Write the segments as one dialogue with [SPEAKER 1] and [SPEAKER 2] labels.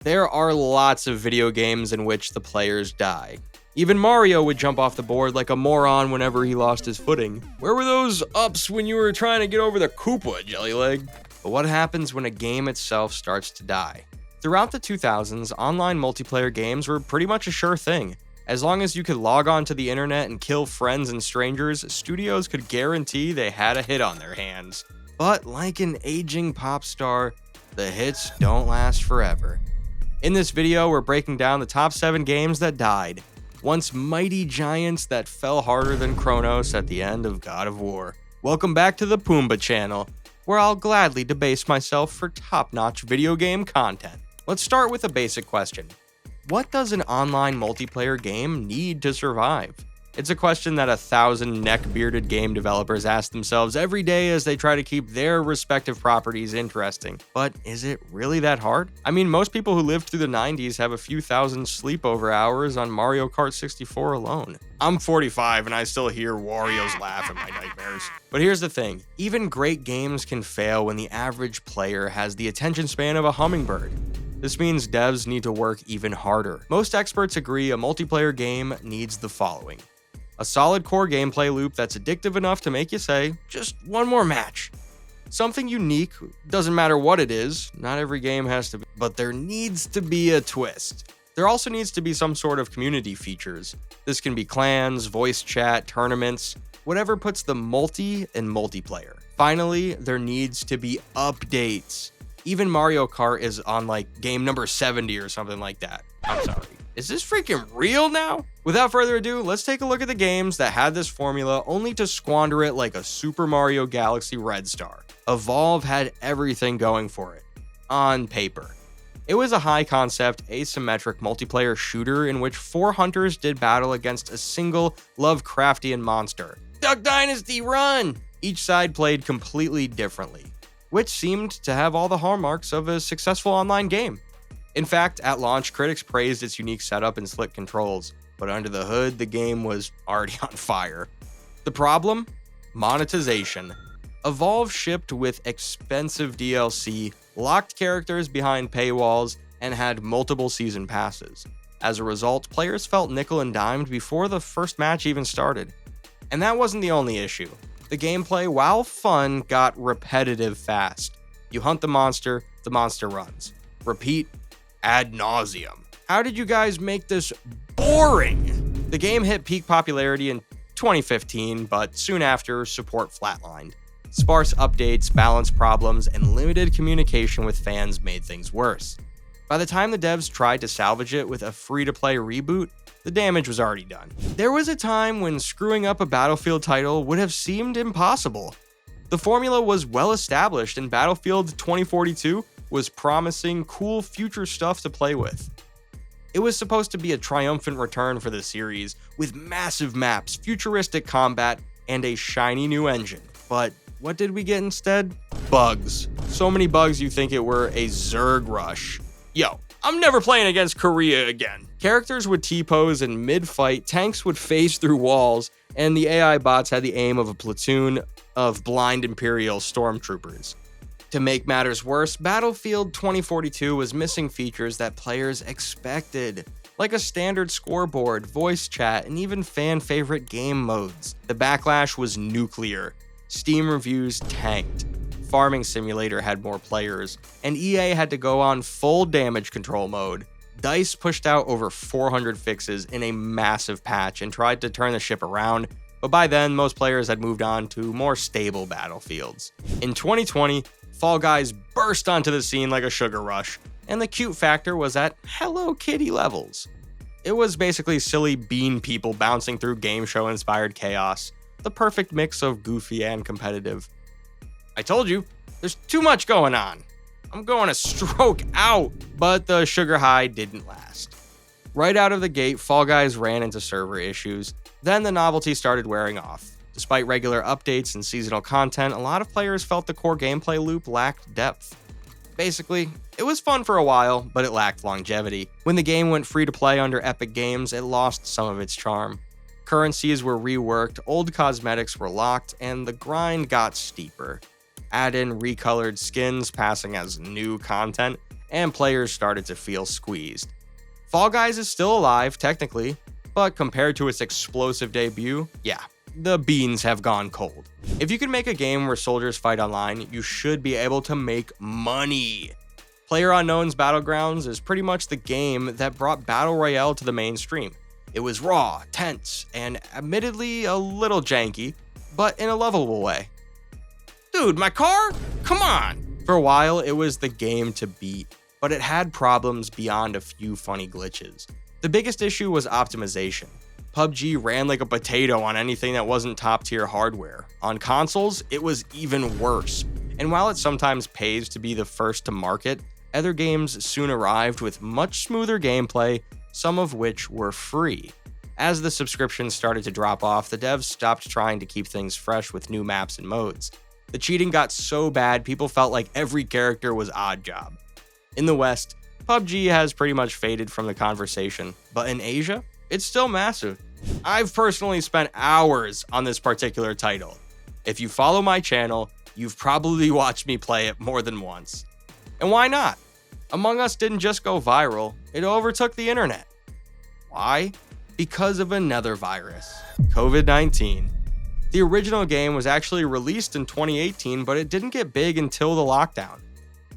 [SPEAKER 1] There are lots of video games in which the players die. Even Mario would jump off the board like a moron whenever he lost his footing. Where were those ups when you were trying to get over the Koopa, Jellyleg? But what happens when a game itself starts to die? Throughout the 2000s, online multiplayer games were pretty much a sure thing. As long as you could log on to the internet and kill friends and strangers, studios could guarantee they had a hit on their hands. But like an aging pop star, the hits don't last forever. In this video, we're breaking down the top 7 games that died. Once mighty giants that fell harder than Kronos at the end of God of War. Welcome back to the Pumbaa channel, where I'll gladly debase myself for top-notch video game content. Let's start with a basic question. What does an online multiplayer game need to survive? It's a question that 1,000 neck-bearded game developers ask themselves every day as they try to keep their respective properties interesting. But is it really that hard? I mean, most people who lived through the 90s have a few thousand sleepover hours on Mario Kart 64 alone. I'm 45 and I still hear Wario's laugh in my nightmares. But here's the thing, even great games can fail when the average player has the attention span of a hummingbird. This means devs need to work even harder. Most experts agree a multiplayer game needs the following. A solid core gameplay loop that's addictive enough to make you say, just one more match. Something unique, doesn't matter what it is, not every game has to be, but there needs to be a twist. There also needs to be some sort of community features. This can be clans, voice chat, tournaments, whatever puts the multi in multiplayer. Finally, there needs to be updates. Even Mario Kart is on like game number 70 or something like that. I'm sorry. Is this freaking real now? Without further ado, let's take a look at the games that had this formula only to squander it like a Super Mario Galaxy Red Star. Evolve had everything going for it. On paper. It was a high-concept, asymmetric multiplayer shooter in which 4 hunters did battle against a single Lovecraftian monster. Duck Dynasty, run! Each side played completely differently, which seemed to have all the hallmarks of a successful online game. In fact, at launch, critics praised its unique setup and slick controls, but under the hood, the game was already on fire. The problem? Monetization. Evolve shipped with expensive DLC, locked characters behind paywalls, and had multiple season passes. As a result, players felt nickel and dimed before the first match even started. And that wasn't the only issue. The gameplay, while fun, got repetitive fast. You hunt the monster runs. Repeat ad nauseum. How did you guys make this boring? The game hit peak popularity in 2015, but soon after, support flatlined. Sparse updates, balance problems, and limited communication with fans made things worse. By the time the devs tried to salvage it with a free-to-play reboot, the damage was already done. There was a time when screwing up a Battlefield title would have seemed impossible. The formula was well established, and Battlefield 2042 was promising cool future stuff to play with. It was supposed to be a triumphant return for the series, with massive maps, futuristic combat, and a shiny new engine. But what did we get instead? Bugs. So many bugs you think it were a Zerg rush. Yo, I'm never playing against Korea again. Characters would T-pose in mid-fight, tanks would phase through walls, and the AI bots had the aim of a platoon of blind Imperial stormtroopers. To make matters worse, Battlefield 2042 was missing features that players expected, like a standard scoreboard, voice chat, and even fan-favorite game modes. The backlash was nuclear. Steam reviews tanked. Farming Simulator had more players, and EA had to go on full damage control mode. DICE pushed out over 400 fixes in a massive patch and tried to turn the ship around, but by then, most players had moved on to more stable battlefields. In 2020, Fall Guys burst onto the scene like a sugar rush, and the cute factor was at Hello Kitty levels. It was basically silly bean people bouncing through game show-inspired chaos, the perfect mix of goofy and competitive. I told you, there's too much going on. I'm going to stroke out, but the sugar high didn't last. Right out of the gate, Fall Guys ran into server issues, then the novelty started wearing off. Despite regular updates and seasonal content, a lot of players felt the core gameplay loop lacked depth. Basically, it was fun for a while, but it lacked longevity. When the game went free to play under Epic Games, it lost some of its charm. Currencies were reworked, old cosmetics were locked, and the grind got steeper. Add in recolored skins passing as new content, and players started to feel squeezed. Fall Guys is still alive, technically, but compared to its explosive debut, yeah, the beans have gone cold. If you can make a game where soldiers fight online, you should be able to make money. PlayerUnknown's Battlegrounds is pretty much the game that brought Battle Royale to the mainstream. It was raw, tense, and admittedly a little janky, but in a lovable way. Dude, my car? Come on! For a while, it was the game to beat, but it had problems beyond a few funny glitches. The biggest issue was optimization. PUBG ran like a potato on anything that wasn't top-tier hardware. On consoles, it was even worse. And while it sometimes pays to be the first to market, other games soon arrived with much smoother gameplay, some of which were free. As the subscriptions started to drop off, the devs stopped trying to keep things fresh with new maps and modes. The cheating got so bad, people felt like every character was Oddjob. In the West, PUBG has pretty much faded from the conversation, but in Asia, it's still massive. I've personally spent hours on this particular title. If you follow my channel, you've probably watched me play it more than once. And why not? Among Us didn't just go viral, it overtook the internet. Why? Because of another virus, COVID-19. The original game was actually released in 2018, but it didn't get big until the lockdown.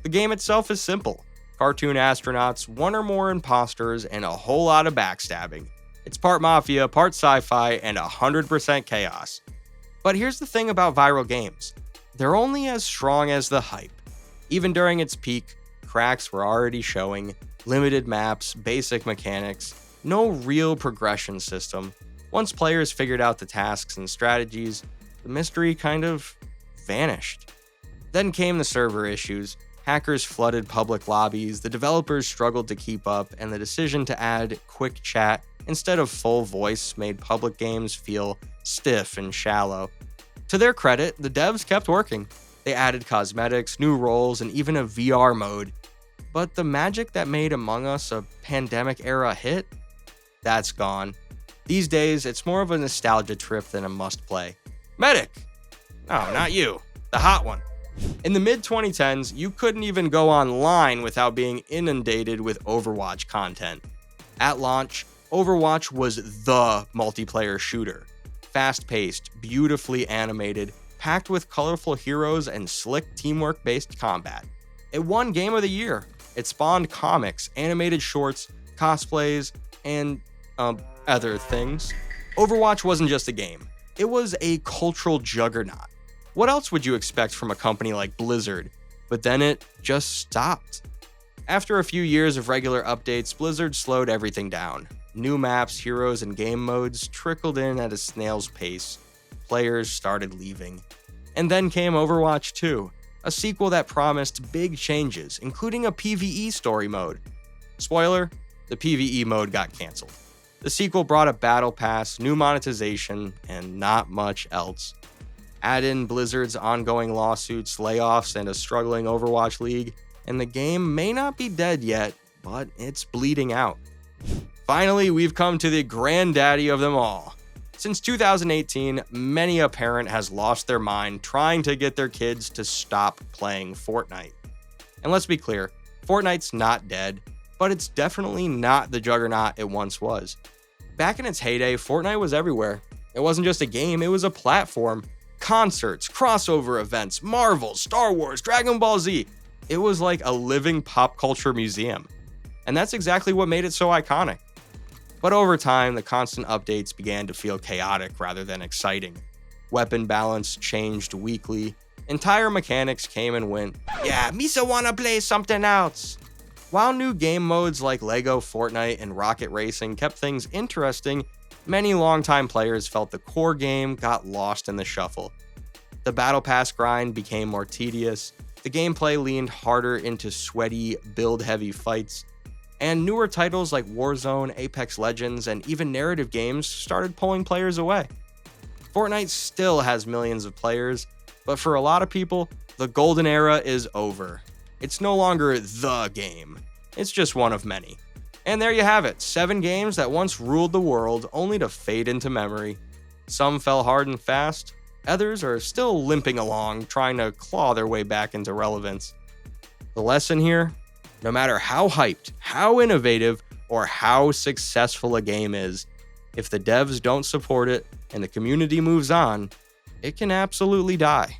[SPEAKER 1] The game itself is simple. Cartoon astronauts, one or more imposters, and a whole lot of backstabbing. It's part mafia, part sci-fi, and 100% chaos. But here's the thing about viral games. They're only as strong as the hype. Even during its peak, cracks were already showing, limited maps, basic mechanics, no real progression system. Once players figured out the tasks and strategies, the mystery kind of vanished. Then came the server issues. Hackers flooded public lobbies, the developers struggled to keep up, and the decision to add quick chat instead of full voice made public games feel stiff and shallow. To their credit, the devs kept working. They added cosmetics, new roles, and even a VR mode. But the magic that made Among Us a pandemic-era hit? That's gone. These days, it's more of a nostalgia trip than a must-play. Medic! No, not you. The hot one. In the mid-2010s, you couldn't even go online without being inundated with Overwatch content. At launch, Overwatch was the multiplayer shooter. Fast-paced, beautifully animated, packed with colorful heroes and slick teamwork-based combat. It won Game of the Year. It spawned comics, animated shorts, cosplays, and, other things. Overwatch wasn't just a game. It was a cultural juggernaut. What else would you expect from a company like Blizzard? But then it just stopped. After a few years of regular updates, Blizzard slowed everything down. New maps, heroes, and game modes trickled in at a snail's pace. Players started leaving. And then came Overwatch 2, a sequel that promised big changes, including a PvE story mode. Spoiler, the PvE mode got canceled. The sequel brought a battle pass, new monetization, and not much else. Add in Blizzard's ongoing lawsuits, layoffs, and a struggling Overwatch League, and the game may not be dead yet, but it's bleeding out. Finally, we've come to the granddaddy of them all. Since 2018, many a parent has lost their mind trying to get their kids to stop playing Fortnite. And let's be clear, Fortnite's not dead, but it's definitely not the juggernaut it once was. Back in its heyday, Fortnite was everywhere. It wasn't just a game, it was a platform. Concerts, crossover events, Marvel, Star Wars, Dragon Ball Z. It was like a living pop culture museum. And that's exactly what made it so iconic. But over time, the constant updates began to feel chaotic rather than exciting. Weapon balance changed weekly. Entire mechanics came and went. Yeah, Misa wanna play something else. While new game modes like Lego, Fortnite, and Rocket Racing kept things interesting, many longtime players felt the core game got lost in the shuffle. The Battle Pass grind became more tedious, the gameplay leaned harder into sweaty, build-heavy fights, and newer titles like Warzone, Apex Legends, and even narrative games started pulling players away. Fortnite still has millions of players, but for a lot of people, the golden era is over. It's no longer the game, it's just one of many. And there you have it, 7 games that once ruled the world only to fade into memory. Some fell hard and fast, others are still limping along, trying to claw their way back into relevance. The lesson here? No matter how hyped, how innovative, or how successful a game is, if the devs don't support it and the community moves on, it can absolutely die.